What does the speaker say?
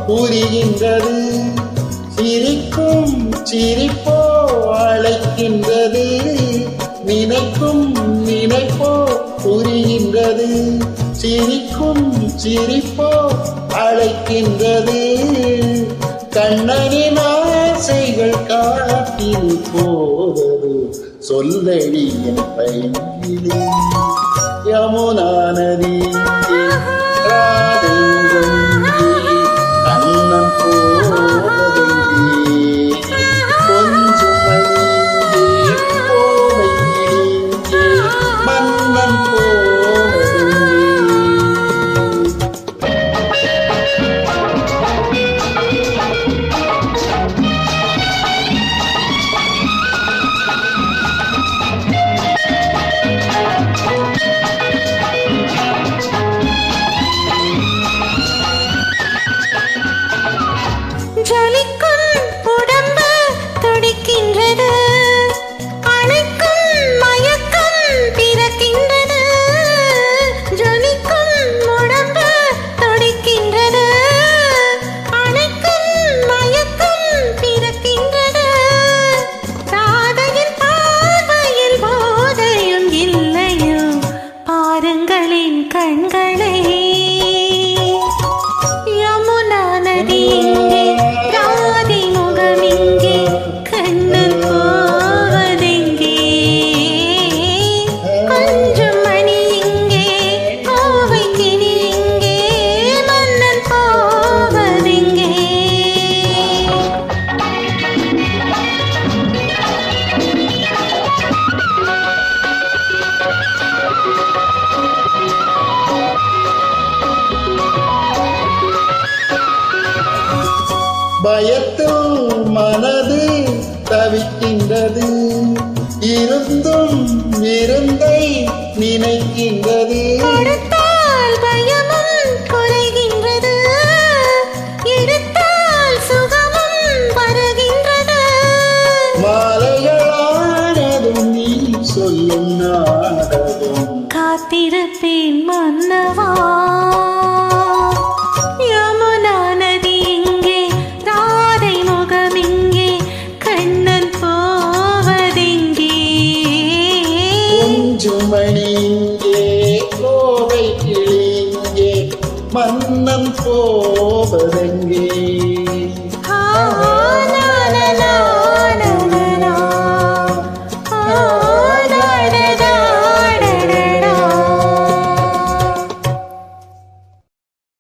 புரிகின்றது. சிரிக்கும் சிரிப்போ அழைக்கின்றது, நினைக்கும் நினைப்போ புரிகின்றது. சிரிக்கும் சிரிப்போ அழைக்கின்றது, கண்ணனின் ஆசைகள் காட்டில் போவது சொல்லடி என் பையிலே. யமுனா நதி கண்ணன் போவதெங்கே, கொஞ்சம் மணிங்கே போவையிலே மன்னன் போவதெங்கே. கண்களை யமுனா நதி இங்கே, ராதை முகம் இங்கே, கண்ணன் போவதெங்கே, கொஞ்சம் மணி இங்கே, கோவை கிளி இங்கே, மன்னன் போவதெங்கே. பயத்தில் மனது தவிக்கின்றது, இருந்தும் இருந்தை நினைக்கின்றது. கொடுத்தால் பயமும் குறைகின்றது, எடுத்தால் சுகமும் வருகின்றது. மாலைகளானதும் நீ சொல்லும் நாடகம், காத்திருப்பேன் மன்னவா. மணி இங்கே, கோவை கிளி இங்கே, மன்னன் போவதெங்கே.